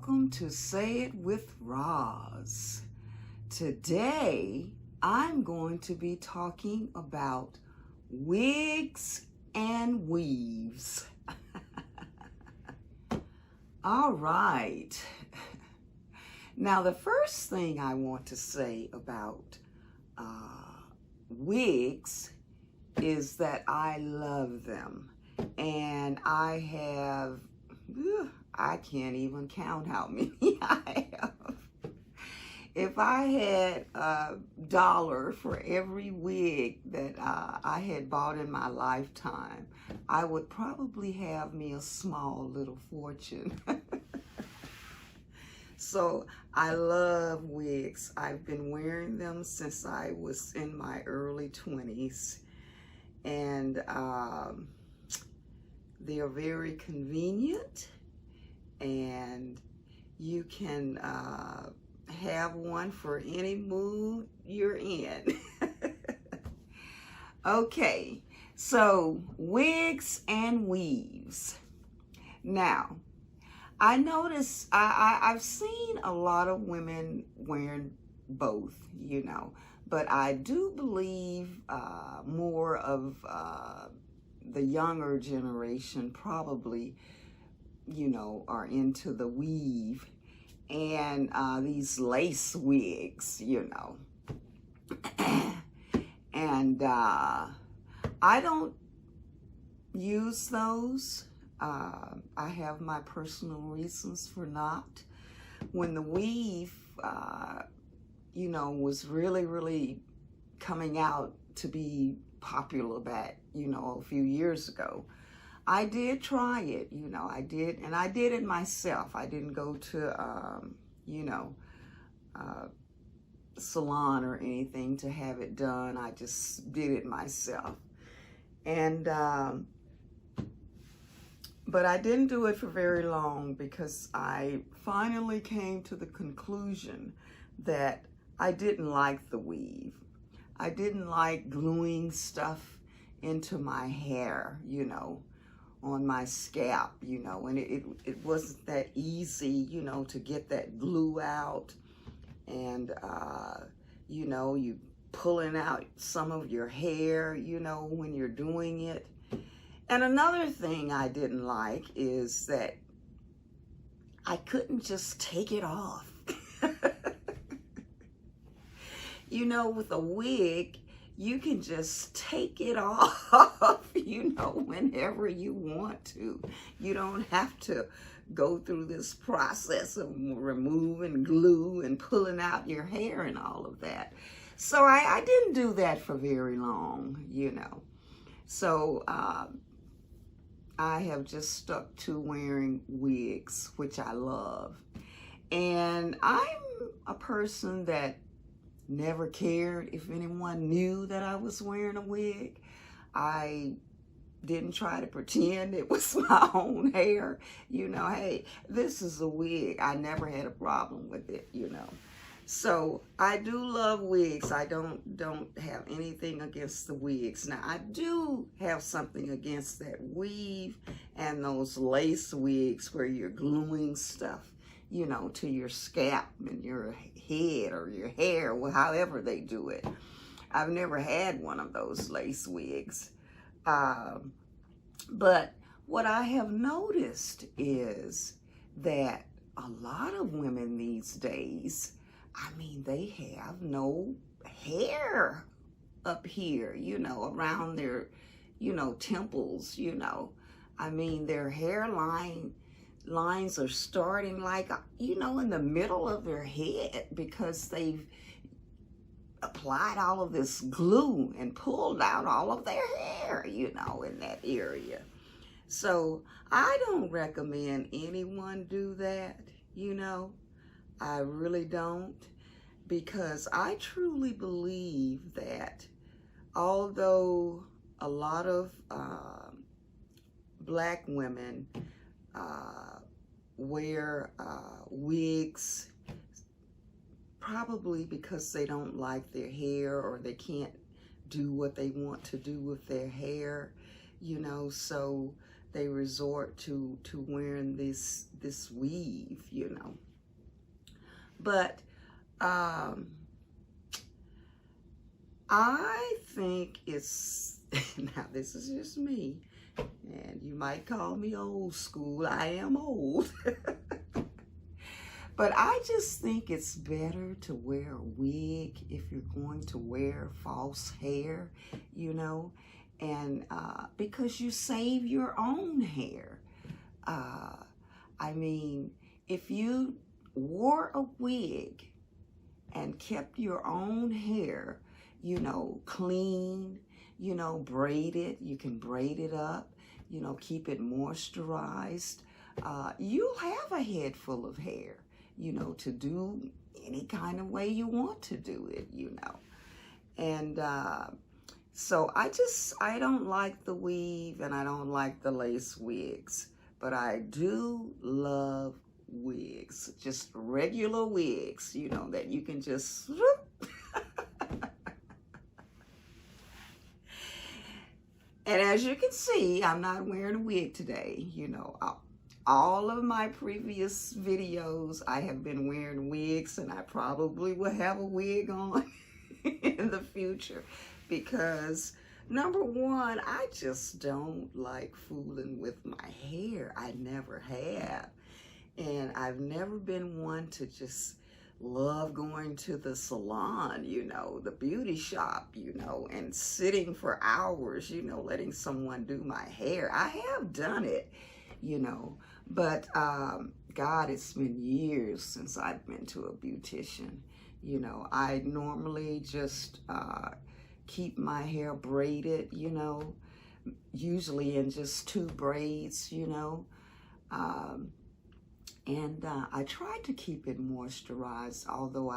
welcome to Say It with Roz. Today, I'm going to be talking about wigs and weaves. All right. Now, the first thing I want to say about wigs is that I love them. And I have, I can't even count how many I have. If I had $1 for every wig that I had bought in my lifetime, I would probably have me a small little fortune. So I love wigs. I've been wearing them since I was in my early 20s. And they're very convenient, and you can have one for any mood you're in. Okay, so wigs and weaves. Now, I notice I've seen a lot of women wearing both, you know, but I do believe more of the younger generation probably, you know, are into the weave and these lace wigs, you know. And I don't use those. I have my personal reasons for not. When the weave, you know, was really coming out to be popular back, you know, a few years ago, I did try it, you know, I did, and I did it myself. I didn't go to, you know, salon or anything to have it done. I just did it myself. And, but I didn't do it for very long because I finally came to the conclusion that I didn't like the weave. I didn't like gluing stuff into my hair, you know, on my scalp, you know, and it wasn't that easy, you know, to get that glue out. And, you know, you pulling out some of your hair, you know, when you're doing it. And another thing I didn't like is that I couldn't just take it off. You know, with a wig, you can just take it off, you know, whenever you want to. You don't have to go through this process of removing glue and pulling out your hair and all of that. So I didn't do that for very long, you know. So I have just stuck to wearing wigs, which I love. And I'm a person that never cared if anyone knew that I was wearing a wig. I didn't try to pretend it was my own hair. You know, hey, this is a wig. I never had a problem with it, you know. So I do love wigs. I don't have anything against the wigs. Now, I do have something against that weave and those lace wigs where you're gluing stuff, you know, to your scalp and your head or your hair, well, however they do it. I've never had one of those lace wigs. But what I have noticed is that a lot of women these days, I mean, they have no hair up here, you know, around their, you know, temples, you know. I mean, their lines are starting like, you know, in the middle of their head because they've applied all of this glue and pulled out all of their hair, you know, in that area. So I don't recommend anyone do that, you know. I really don't, because I truly believe that although a lot of black women wear wigs probably because they don't like their hair or they can't do what they want to do with their hair, you know, so they resort to wearing this weave, you know. But I think it's, now this is just me, and you might call me old school. I am old. But I just think it's better to wear a wig if you're going to wear false hair, you know, and because you save your own hair. I mean, if you wore a wig and kept your own hair, you know, clean, you know, braided, you can braid it up, you know, keep it moisturized, you'll have a head full of hair, you know, to do any kind of way you want to do it, you know. And so I don't like the weave and I don't like the lace wigs, but I do love wigs, just regular wigs, you know, that you can just And as you can see, I'm not wearing a wig today, you know. All of my previous videos, I have been wearing wigs, and I probably will have a wig on in the future because, number one, I just don't like fooling with my hair. I never have. And I've never been one to just love going to the salon, you know, the beauty shop, you know, and sitting for hours, you know, letting someone do my hair. I have done it, you know, but God, it's been years since I've been to a beautician. You know, I normally just keep my hair braided, you know, usually in just 2 braids, you know. And I try to keep it moisturized, although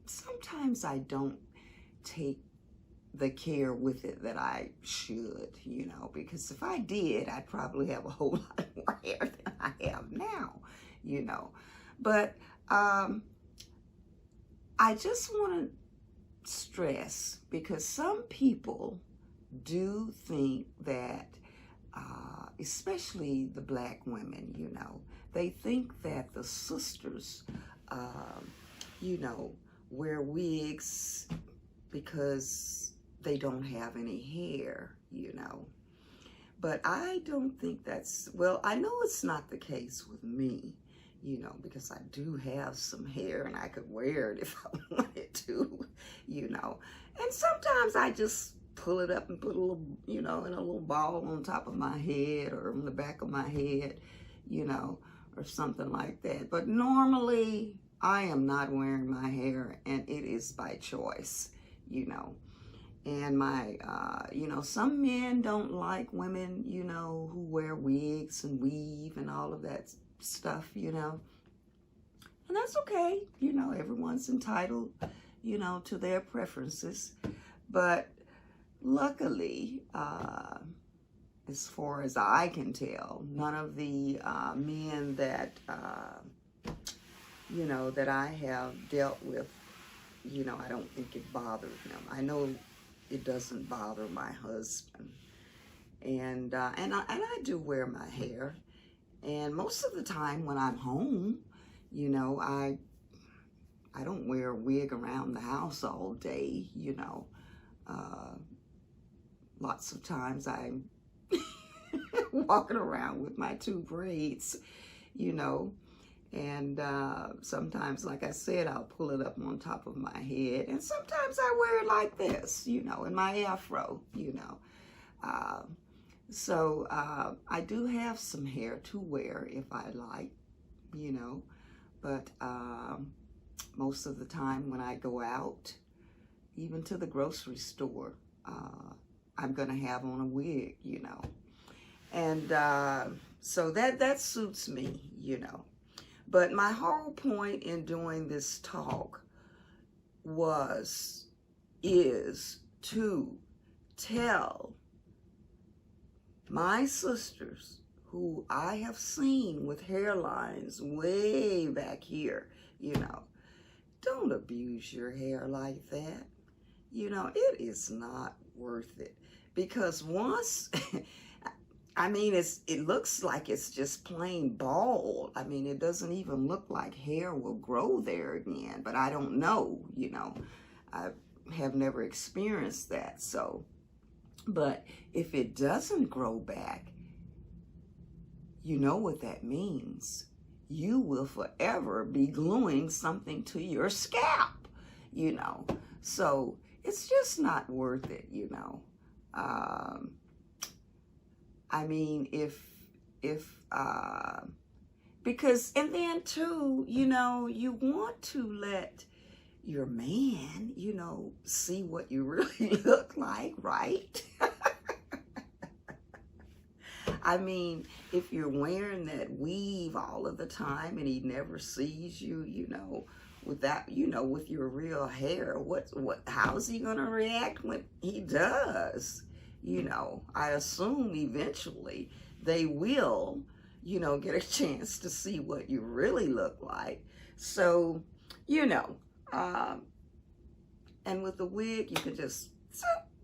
sometimes I don't take the care with it that I should, you know, because if I did, I'd probably have a whole lot more hair than I have now, you know. But I just want to stress, because some people do think that, especially the black women, you know, they think that the sisters, you know, wear wigs because they don't have any hair, you know. But I don't think that's, well, I know it's not the case with me, you know, because I do have some hair and I could wear it if I wanted to, you know. And sometimes I just pull it up and put a little, you know, in a little ball on top of my head or on the back of my head, you know, or something like that. But normally I am not wearing my hair, and it is by choice, you know. And my, you know, some men don't like women, you know, who wear wigs and weave and all of that stuff, you know. And that's okay, you know, everyone's entitled, you know, to their preferences. But luckily, as far as I can tell, none of the men that, you know, that I have dealt with, you know, I don't think it bothered them. I know it doesn't bother my husband. And I do wear my hair. And most of the time when I'm home, you know, I don't wear a wig around the house all day, you know. Lots of times I'm walking around with my 2 braids, you know, and sometimes, like I said, I'll pull it up on top of my head, and sometimes I wear it like this, you know, in my afro, you know. So I do have some hair to wear if I like, you know, but most of the time when I go out, even to the grocery store, I'm gonna have on a wig, you know. And so that suits me, you know. But my whole point in doing this talk is to tell my sisters who I have seen with hairlines way back here, you know, don't abuse your hair like that. You know, it is not worth it. Because once, I mean, it looks like it's just plain bald. I mean, it doesn't even look like hair will grow there again, but I don't know, you know. I have never experienced that, so. But if it doesn't grow back, you know what that means. You will forever be gluing something to your scalp, you know. So it's just not worth it, you know. I mean, because, and then too, you know, you want to let your man, you know, see what you really look like, right? I mean, if you're wearing that weave all of the time and he never sees you, you know, without, you know, with your real hair, how's he gonna react when he does? You know, I assume eventually they will, you know, get a chance to see what you really look like. So, you know, and with the wig, you can just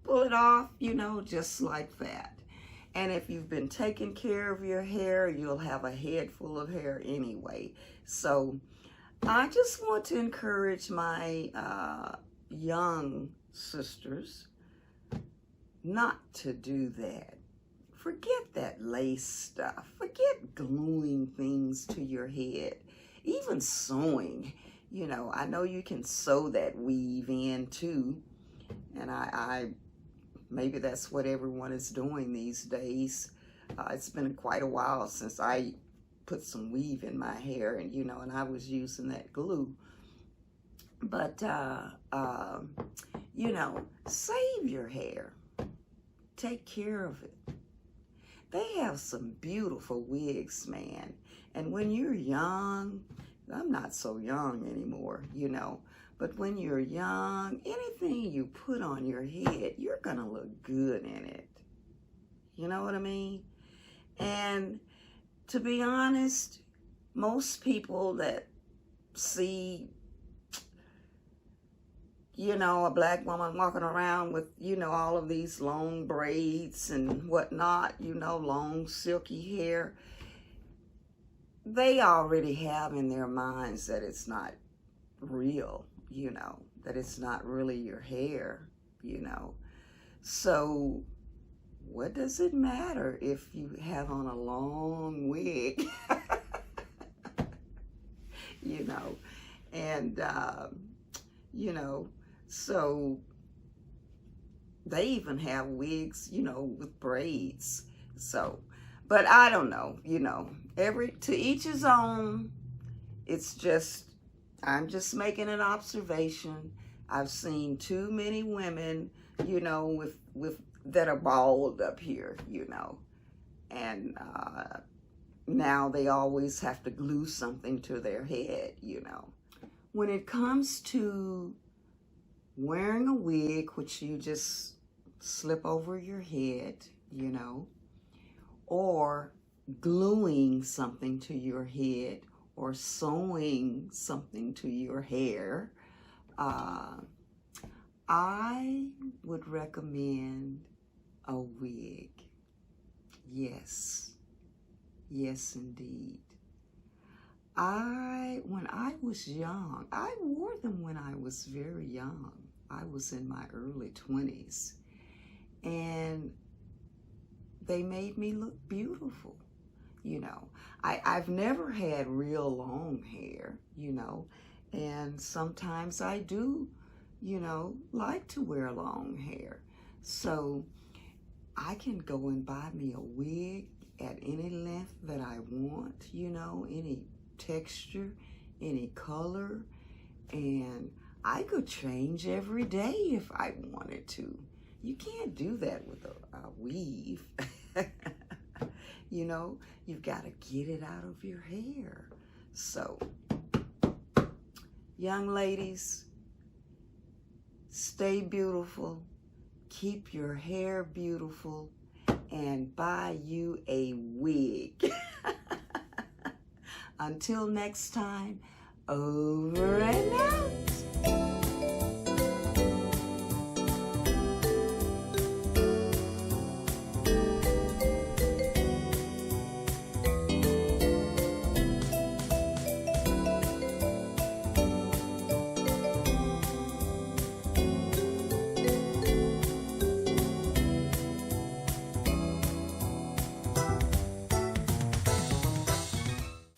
pull it off, you know, just like that. And if you've been taking care of your hair, you'll have a head full of hair anyway. So I just want to encourage my young sisters not to do that. Forget that lace stuff. Forget gluing things to your head. Even sewing. You know, I know you can sew that weave in too. And I maybe that's what everyone is doing these days. It's been quite a while since I put some weave in my hair, and you know, and I was using that glue. But you know, save your hair. Take care of it. They have some beautiful wigs, man. And when you're young, I'm not so young anymore, you know. But when you're young, anything you put on your head, you're going to look good in it. You know what I mean? And to be honest, most people that see, you know, a black woman walking around with, you know, all of these long braids and whatnot, you know, long silky hair, they already have in their minds that it's not real, you know, that it's not really your hair, you know. So what does it matter if you have on a long wig? You know, and, you know, so they even have wigs, you know, with braids. So, but I don't know, you know, to each his own. It's just, I'm just making an observation. I've seen too many women, you know, with that are bald up here, you know, and now they always have to glue something to their head, you know. When it comes to wearing a wig, which you just slip over your head, you know, or gluing something to your head, or sewing something to your hair, I would recommend a wig. Yes. Yes, indeed. When I was young, I wore them when I was very young. I was in my early 20s. And they made me look beautiful. You know, I've never had real long hair, you know, and sometimes I do, you know, like to wear long hair. So I can go and buy me a wig at any length that I want, you know, any texture, any color, and I could change every day if I wanted to. You can't do that with a weave. You know, you've got to get it out of your hair. So, young ladies, stay beautiful, keep your hair beautiful, and buy you a wig. Until next time, over and out.